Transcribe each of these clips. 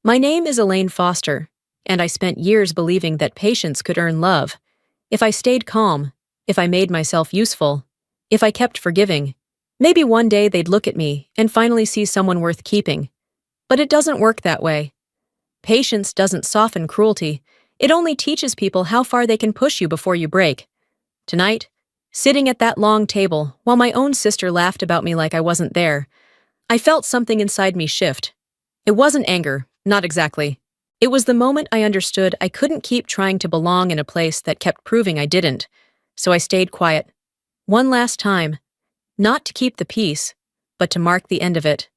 My name is Elaine Foster, and I spent years believing that patience could earn love. If I stayed calm, if I made myself useful, if I kept forgiving, maybe one day they'd look at me and finally see someone worth keeping. But it doesn't work that way. Patience doesn't soften cruelty. It only teaches people how far they can push you before you break. Tonight, sitting at that long table, while my own sister laughed about me like I wasn't there, I felt something inside me shift. It wasn't anger, not exactly. It was the moment I understood I couldn't keep trying to belong in a place that kept proving I didn't. So I stayed quiet. One last time. Not to keep the peace, but to mark the end of it.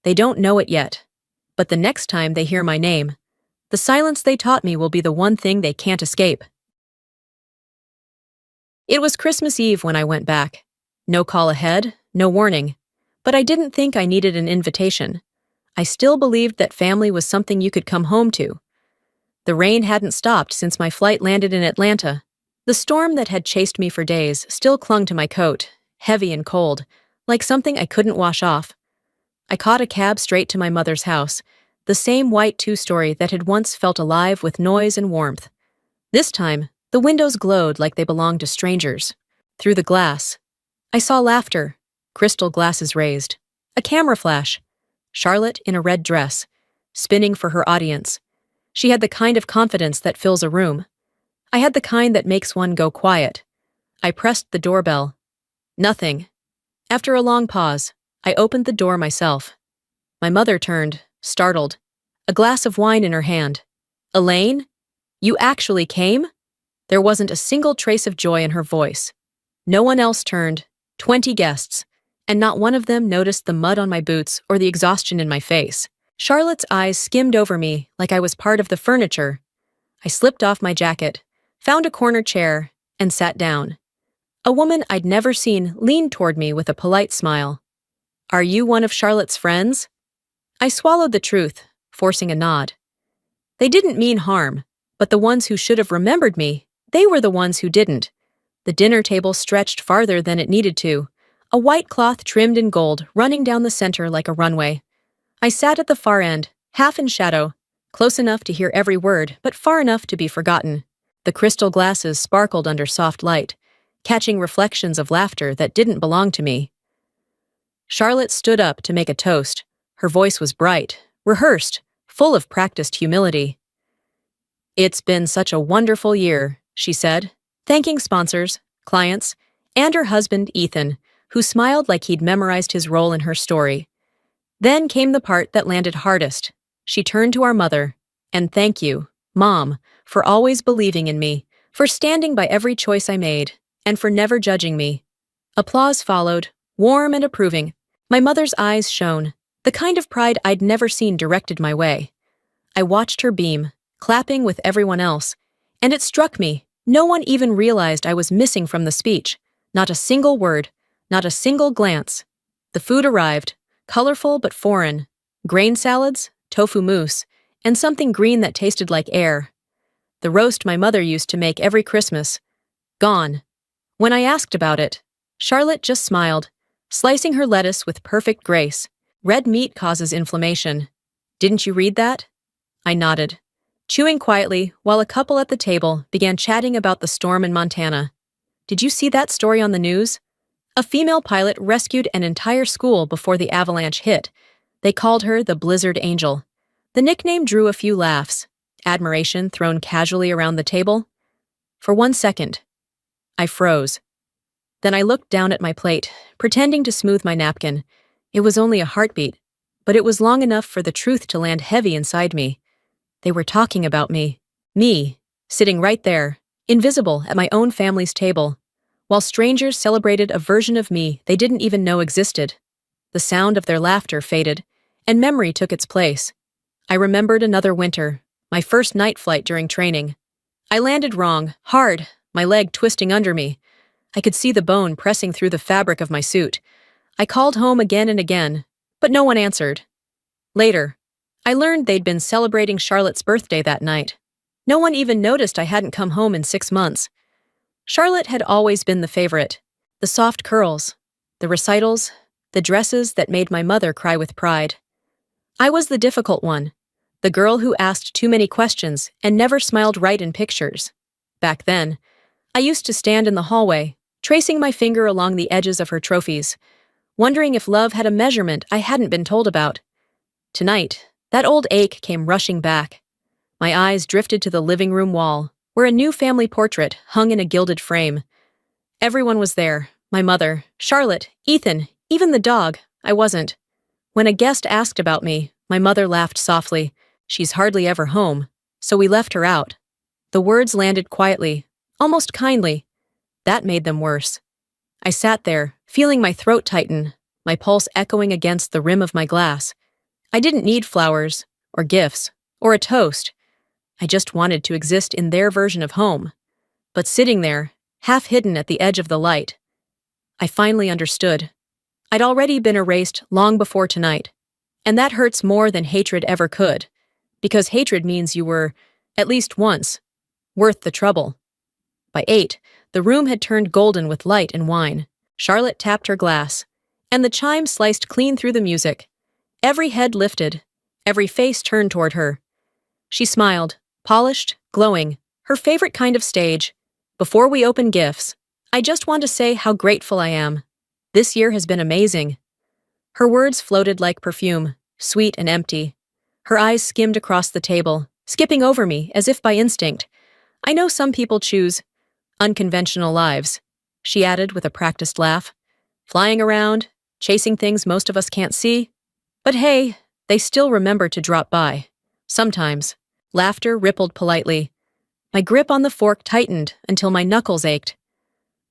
They don't know it yet. But the next time they hear my name, the silence they taught me will be the one thing they can't escape. It was Christmas Eve when I went back. No call ahead, no warning. But I didn't think I needed an invitation. I still believed that family was something you could come home to. The rain hadn't stopped since my flight landed in Atlanta. The storm that had chased me for days still clung to my coat, heavy and cold, like something I couldn't wash off. I caught a cab straight to my mother's house, the same white two-story that had once felt alive with noise and warmth. This time, the windows glowed like they belonged to strangers. Through the glass, I saw laughter, crystal glasses raised, a camera flash, Charlotte in a red dress, spinning for her audience. She had the kind of confidence that fills a room. I had the kind that makes one go quiet. I pressed the doorbell. Nothing. After a long pause, I opened the door myself. My mother turned, startled, a glass of wine in her hand. "Elaine? You actually came?" There wasn't a single trace of joy in her voice. No one else turned, 20 guests, and not one of them noticed the mud on my boots or the exhaustion in my face. Charlotte's eyes skimmed over me like I was part of the furniture. I slipped off my jacket, found a corner chair, and sat down. A woman I'd never seen leaned toward me with a polite smile. "Are you one of Charlotte's friends?" I swallowed the truth, forcing a nod. They didn't mean harm, but the ones who should have remembered me, they were the ones who didn't. The dinner table stretched farther than it needed to, a white cloth trimmed in gold running down the center like a runway. I sat at the far end, half in shadow, close enough to hear every word, but far enough to be forgotten. The crystal glasses sparkled under soft light, catching reflections of laughter that didn't belong to me. Charlotte stood up to make a toast. Her voice was bright, rehearsed, full of practiced humility. "It's been such a wonderful year," she said, thanking sponsors, clients, and her husband, Ethan, who smiled like he'd memorized his role in her story. Then came the part that landed hardest. She turned to our mother. "And thank you, Mom, for always believing in me, for standing by every choice I made, and for never judging me." Applause followed, warm and approving. My mother's eyes shone, the kind of pride I'd never seen directed my way. I watched her beam, clapping with everyone else, and it struck me, no one even realized I was missing from the speech. Not a single word, not a single glance. The food arrived, colorful but foreign. Grain salads, tofu mousse, and something green that tasted like air. The roast my mother used to make every Christmas. Gone. When I asked about it, Charlotte just smiled, slicing her lettuce with perfect grace. "Red meat causes inflammation. Didn't you read that?" I nodded, chewing quietly while a couple at the table began chatting about the storm in Montana. "Did you see that story on the news? A female pilot rescued an entire school before the avalanche hit. They called her the Blizzard Angel." The nickname drew a few laughs, admiration thrown casually around the table. For 1 second, I froze. Then I looked down at my plate, pretending to smooth my napkin. It was only a heartbeat, but it was long enough for the truth to land heavy inside me. They were talking about me. Me, sitting right there, invisible at my own family's table, while strangers celebrated a version of me they didn't even know existed. The sound of their laughter faded, and memory took its place. I remembered another winter, my first night flight during training. I landed wrong, hard, my leg twisting under me. I could see the bone pressing through the fabric of my suit. I called home again and again, but no one answered. Later, I learned they'd been celebrating Charlotte's birthday that night. No one even noticed I hadn't come home in 6 months. Charlotte had always been the favorite. The soft curls, the recitals, the dresses that made my mother cry with pride. I was the difficult one, The girl who asked too many questions and never smiled right in pictures. Back then, I used to stand in the hallway, tracing my finger along the edges of her trophies, wondering if love had a measurement I hadn't been told about. Tonight, that old ache came rushing back. My eyes drifted to the living room wall, where a new family portrait hung in a gilded frame. Everyone was there: my mother, Charlotte, Ethan, even the dog. I wasn't. When a guest asked about me, my mother laughed softly. "She's hardly ever home, so we left her out." The words landed quietly, almost kindly. That made them worse. I sat there, feeling my throat tighten, my pulse echoing against the rim of my glass. I didn't need flowers, or gifts, or a toast. I just wanted to exist in their version of home. But sitting there, half hidden at the edge of the light, I finally understood. I'd already been erased long before tonight. And that hurts more than hatred ever could, because hatred means you were, at least once, worth the trouble. By 8, the room had turned golden with light and wine. Charlotte tapped her glass, and the chime sliced clean through the music. Every head lifted, every face turned toward her. She smiled, polished, glowing, her favorite kind of stage. "Before we open gifts, I just want to say how grateful I am. This year has been amazing." Her words floated like perfume, sweet and empty. Her eyes skimmed across the table, skipping over me as if by instinct. "I know some people choose unconventional lives," she added with a practiced laugh. "Flying around, chasing things most of us can't see. But hey, they still remember to drop by. Sometimes." Laughter rippled politely. My grip on the fork tightened until my knuckles ached.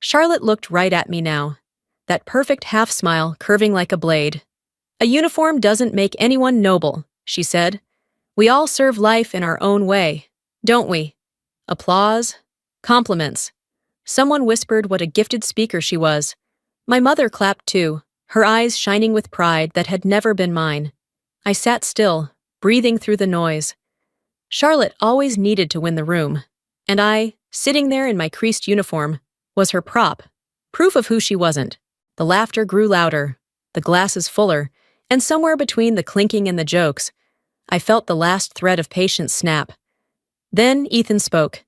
Charlotte looked right at me now, that perfect half-smile curving like a blade. "A uniform doesn't make anyone noble," she said. "We all serve life in our own way, don't we?" Applause, compliments. Someone whispered what a gifted speaker she was. My mother clapped too, her eyes shining with pride that had never been mine. I sat still, breathing through the noise. Charlotte always needed to win the room, and I, sitting there in my creased uniform, was her prop, proof of who she wasn't. The laughter grew louder, the glasses fuller, and somewhere between the clinking and the jokes, I felt the last thread of patience snap. Then Ethan spoke.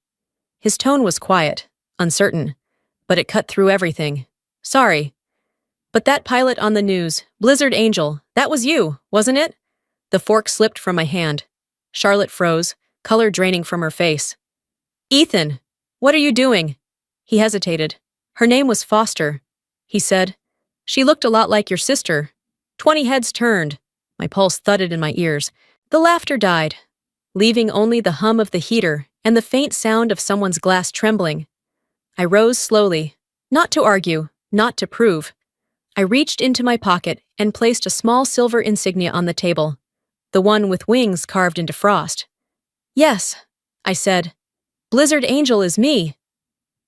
His tone was quiet, uncertain, but it cut through everything. "Sorry, but that pilot on the news, Blizzard Angel, that was you, wasn't it?" The fork slipped from my hand. Charlotte froze, color draining from her face. "Ethan, what are you doing?" He hesitated. "Her name was Foster," he said. "She looked a lot like your sister." 20 heads turned. My pulse thudded in my ears. The laughter died, leaving only the hum of the heater and the faint sound of someone's glass trembling. I rose slowly, not to argue, not to prove. I reached into my pocket and placed a small silver insignia on the table, the one with wings carved into frost. "Yes," I said. "Blizzard Angel is me."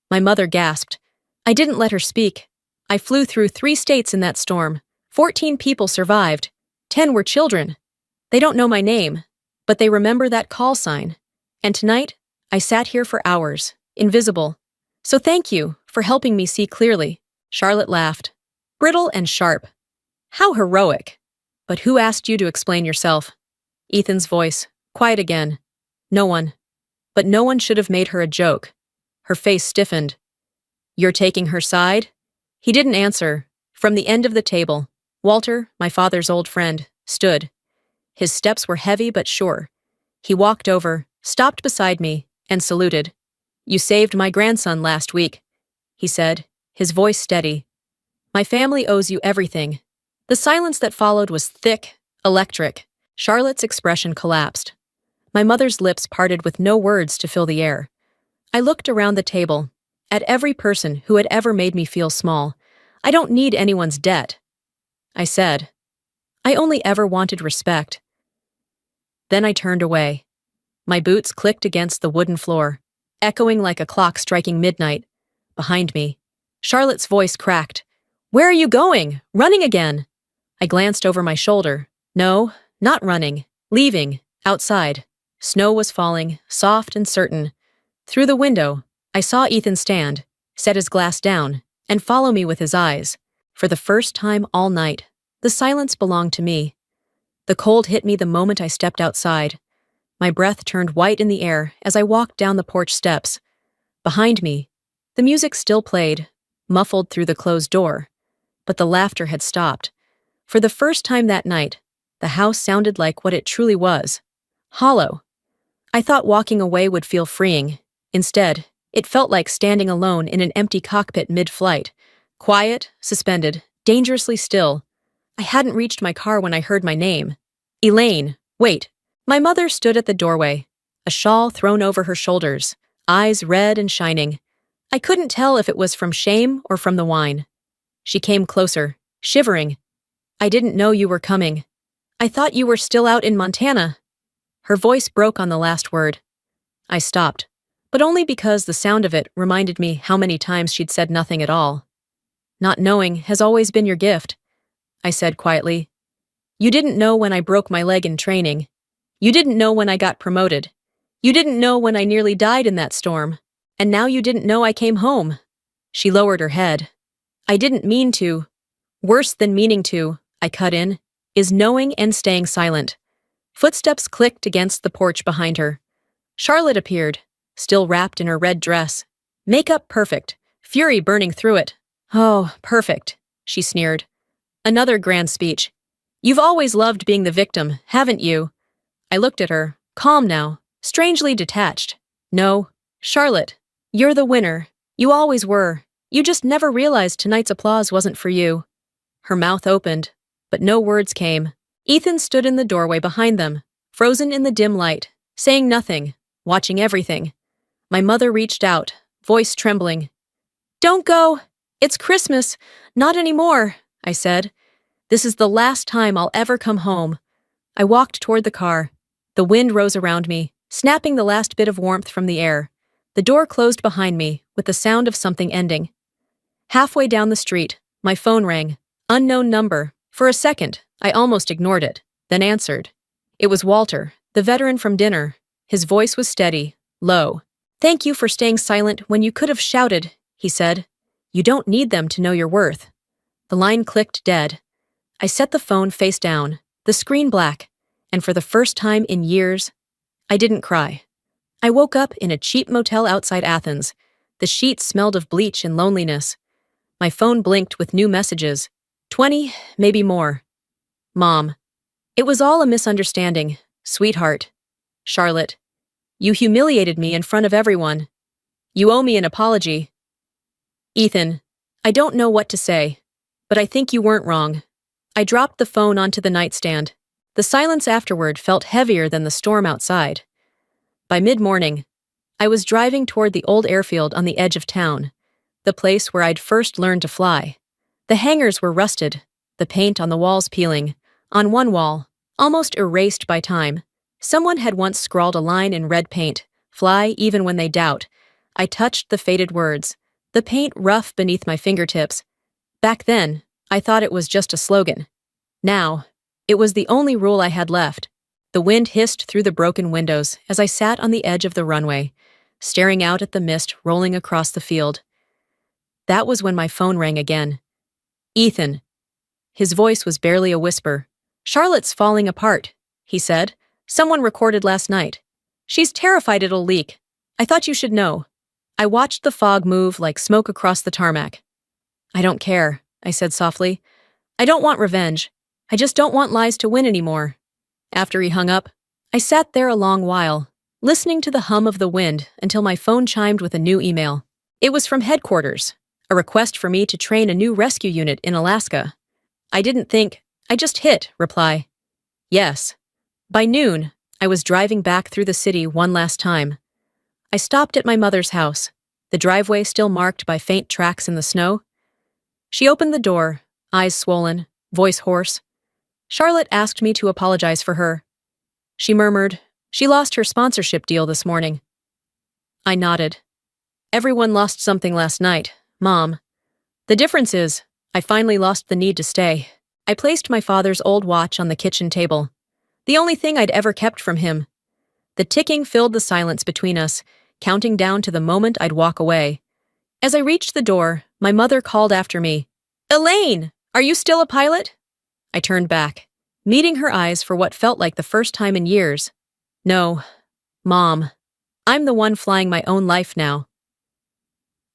My mother gasped. I didn't let her speak. I flew through 3 states in that storm. 14 people survived. 10 were children. They don't know my name, but they remember that call sign. And tonight, I sat here for hours, invisible. So thank you for helping me see clearly. Charlotte laughed, brittle and sharp. "How heroic. But who asked you to explain yourself?" Ethan's voice, quiet again. "No one." But no one should have made her a joke. Her face stiffened. "You're taking her side?" He didn't answer. From the end of the table, Walter, my father's old friend, stood. His steps were heavy but sure. He walked over, stopped beside me, and saluted. "You saved my grandson last week," he said, his voice steady. "My family owes you everything." The silence that followed was thick, electric. Charlotte's expression collapsed. My mother's lips parted with no words to fill the air. I looked around the table, at every person who had ever made me feel small. "I don't need anyone's debt," I said. "I only ever wanted respect." Then I turned away. My boots clicked against the wooden floor, echoing like a clock striking midnight. Behind me, Charlotte's voice cracked. "Where are you going? Running again?" I glanced over my shoulder. No, not running. Leaving, outside. Snow was falling, soft and certain. Through the window, I saw Ethan stand, set his glass down, and follow me with his eyes. For the first time all night, the silence belonged to me. The cold hit me the moment I stepped outside. My breath turned white in the air as I walked down the porch steps. Behind me, the music still played, muffled through the closed door, but the laughter had stopped. For the first time that night, the house sounded like what it truly was: hollow. I thought walking away would feel freeing. Instead, it felt like standing alone in an empty cockpit mid-flight, quiet, suspended, dangerously still. I hadn't reached my car when I heard my name. Elaine, wait. My mother stood at the doorway, a shawl thrown over her shoulders, eyes red and shining. I couldn't tell if it was from shame or from the wine. She came closer, shivering. I didn't know you were coming. I thought you were still out in Montana. Her voice broke on the last word. I stopped, but only because the sound of it reminded me how many times she'd said nothing at all. Not knowing has always been your gift, I said quietly. You didn't know when I broke my leg in training. You didn't know when I got promoted. You didn't know when I nearly died in that storm. And now you didn't know I came home. She lowered her head. I didn't mean to. Worse than meaning to, I cut in, is knowing and staying silent. Footsteps clicked against the porch behind her. Charlotte appeared, still wrapped in her red dress. Makeup perfect, fury burning through it. Oh, perfect, she sneered. Another grand speech. You've always loved being the victim, haven't you? I looked at her, calm now, strangely detached. No, Charlotte, you're the winner. You always were. You just never realized tonight's applause wasn't for you. Her mouth opened, but no words came. Ethan stood in the doorway behind them, frozen in the dim light, saying nothing, watching everything. My mother reached out, voice trembling. Don't go! It's Christmas! Not anymore, I said. This is the last time I'll ever come home. I walked toward the car. The wind rose around me, snapping the last bit of warmth from the air. The door closed behind me, with the sound of something ending. Halfway down the street, my phone rang. Unknown number. For a second, I almost ignored it, then answered. It was Walter, the veteran from dinner. His voice was steady, low. Thank you for staying silent when you could have shouted, he said. You don't need them to know your worth. The line clicked dead. I set the phone face down, the screen black, and for the first time in years, I didn't cry. I woke up in a cheap motel outside Athens. The sheets smelled of bleach and loneliness. My phone blinked with new messages. 20, maybe more. Mom. It was all a misunderstanding, sweetheart. Charlotte. You humiliated me in front of everyone. You owe me an apology. Ethan. I don't know what to say, but I think you weren't wrong. I dropped the phone onto the nightstand. The silence afterward felt heavier than the storm outside. By mid-morning, I was driving toward the old airfield on the edge of town, the place where I'd first learned to fly. The hangars were rusted, the paint on the walls peeling. On one wall, almost erased by time, someone had once scrawled a line in red paint, "Fly even when they doubt." I touched the faded words, the paint rough beneath my fingertips. Back then, I thought it was just a slogan. Now, it was the only rule I had left. The wind hissed through the broken windows as I sat on the edge of the runway, staring out at the mist rolling across the field. That was when my phone rang again. Ethan. His voice was barely a whisper. Charlotte's falling apart, he said. Someone recorded last night. She's terrified it'll leak. I thought you should know. I watched the fog move like smoke across the tarmac. I don't care, I said softly. I don't want revenge. I just don't want lies to win anymore. After he hung up, I sat there a long while, listening to the hum of the wind until my phone chimed with a new email. It was from headquarters, a request for me to train a new rescue unit in Alaska. I didn't think, I just hit reply. Yes. By noon, I was driving back through the city one last time. I stopped at my mother's house, the driveway still marked by faint tracks in the snow. She opened the door, eyes swollen, voice hoarse. Charlotte asked me to apologize for her. She murmured, she lost her sponsorship deal this morning. I nodded. Everyone lost something last night, Mom. The difference is, I finally lost the need to stay. I placed my father's old watch on the kitchen table, the only thing I'd ever kept from him. The ticking filled the silence between us, counting down to the moment I'd walk away. As I reached the door, my mother called after me. Elaine, are you still a pilot? I turned back, meeting her eyes for what felt like the first time in years. No, Mom. I'm the one flying my own life now.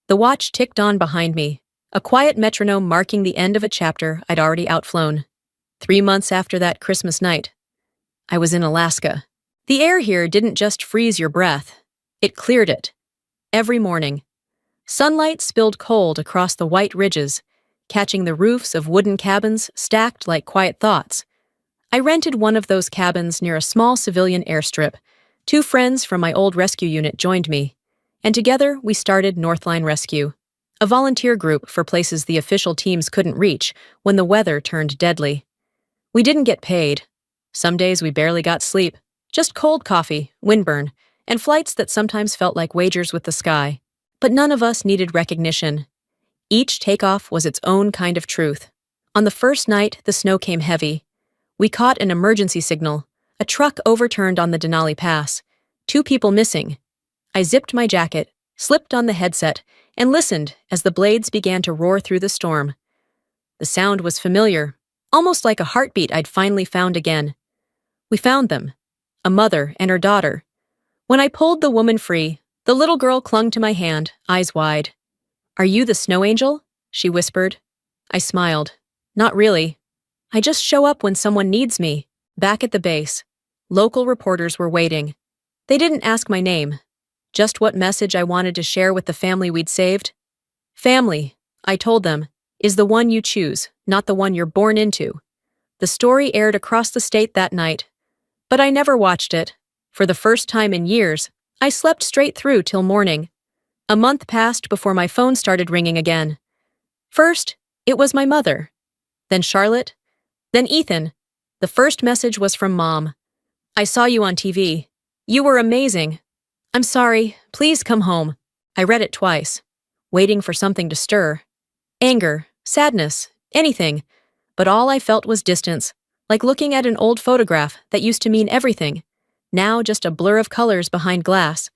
The watch ticked on behind me, a quiet metronome marking the end of a chapter I'd already outflown. 3 months after that Christmas night, I was in Alaska. The air here didn't just freeze your breath, it cleared it. Every morning, sunlight spilled cold across the white ridges, catching the roofs of wooden cabins stacked like quiet thoughts. I rented one of those cabins near a small civilian airstrip. 2 friends from my old rescue unit joined me, and together we started Northline Rescue, a volunteer group for places the official teams couldn't reach when the weather turned deadly. We didn't get paid. Some days we barely got sleep, just cold coffee, windburn, and flights that sometimes felt like wagers with the sky. But none of us needed recognition. Each takeoff was its own kind of truth. On the first night, the snow came heavy. We caught an emergency signal. A truck overturned on the Denali Pass. 2 people missing. I zipped my jacket, slipped on the headset, and listened as the blades began to roar through the storm. The sound was familiar, almost like a heartbeat I'd finally found again. We found them, a mother and her daughter. When I pulled the woman free, the little girl clung to my hand, eyes wide. "Are you the snow angel?" she whispered. I smiled. "Not really. I just show up when someone needs me." Back at the base, local reporters were waiting. They didn't ask my name, just what message I wanted to share with the family we'd saved. Family, I told them, is the one you choose, not the one you're born into. The story aired across the state that night, but I never watched it. For the first time in years, I slept straight through till morning. A month passed before my phone started ringing again. First, it was my mother. Then Charlotte. Then Ethan. The first message was from Mom. "I saw you on TV. You were amazing. I'm sorry, please come home." I read it twice, waiting for something to stir. Anger, sadness, anything. But all I felt was distance, like looking at an old photograph that used to mean everything. Now just a blur of colors behind glass.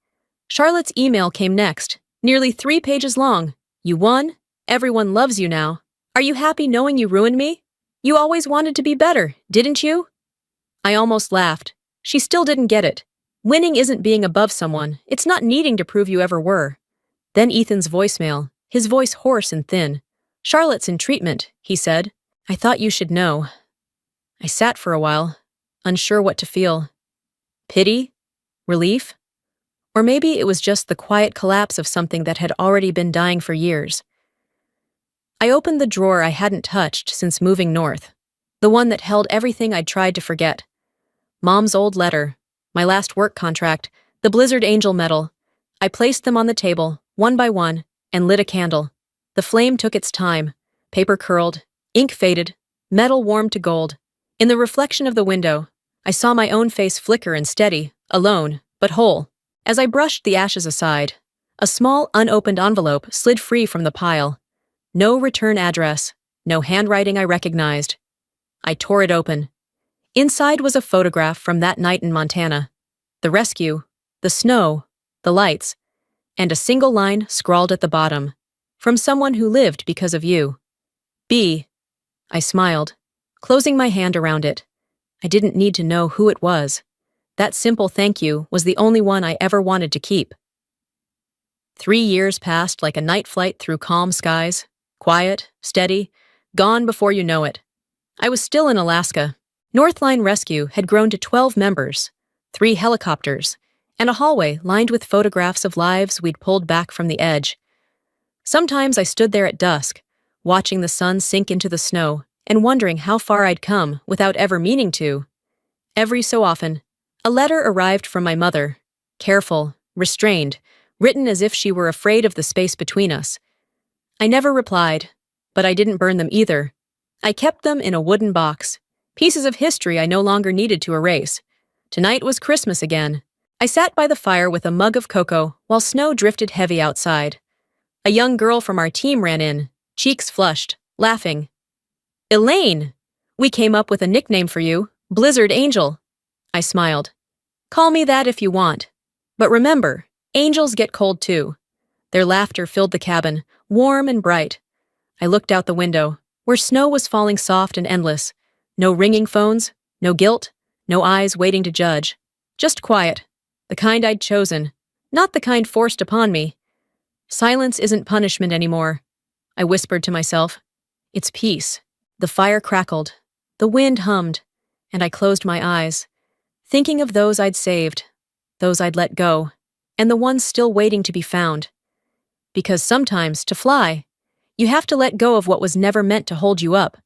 Charlotte's email came next, nearly 3 pages long. "You won. Everyone loves you now. Are you happy knowing you ruined me? You always wanted to be better, didn't you?" I almost laughed. She still didn't get it. Winning isn't being above someone. It's not needing to prove you ever were. Then Ethan's voicemail, his voice hoarse and thin. "Charlotte's in treatment," he said. "I thought you should know." I sat for a while, unsure what to feel. Pity? Relief? Or maybe it was just the quiet collapse of something that had already been dying for years. I opened the drawer I hadn't touched since moving north, the one that held everything I'd tried to forget. Mom's old letter, my last work contract, the Blizzard Angel medal. I placed them on the table, one by one, and lit a candle. The flame took its time. Paper curled, ink faded, metal warmed to gold. In the reflection of the window, I saw my own face flicker and steady, alone, but whole. As I brushed the ashes aside, a small, unopened envelope slid free from the pile. No return address, no handwriting I recognized. I tore it open. Inside was a photograph from that night in Montana. The rescue, the snow, the lights, and a single line scrawled at the bottom. "From someone who lived because of you. B." I smiled, closing my hand around it. I didn't need to know who it was. That simple thank you was the only one I ever wanted to keep. 3 years passed like a night flight through calm skies, quiet, steady, gone before you know it. I was still in Alaska. Northline Rescue had grown to 12 members, 3 helicopters, and a hallway lined with photographs of lives we'd pulled back from the edge. Sometimes I stood there at dusk, watching the sun sink into the snow and wondering how far I'd come without ever meaning to. Every so often, a letter arrived from my mother, careful, restrained, written as if she were afraid of the space between us. I never replied, but I didn't burn them either. I kept them in a wooden box, pieces of history I no longer needed to erase. Tonight was Christmas again. I sat by the fire with a mug of cocoa while snow drifted heavy outside. A young girl from our team ran in, cheeks flushed, laughing. "Elaine! We came up with a nickname for you, Blizzard Angel." I smiled. "Call me that if you want. But remember, angels get cold too." Their laughter filled the cabin, warm and bright. I looked out the window, where snow was falling soft and endless. No ringing phones, no guilt, no eyes waiting to judge. Just quiet. The kind I'd chosen, not the kind forced upon me. Silence isn't punishment anymore, I whispered to myself. It's peace. The fire crackled. The wind hummed, and I closed my eyes, thinking of those I'd saved, those I'd let go, and the ones still waiting to be found. Because sometimes, to fly, you have to let go of what was never meant to hold you up.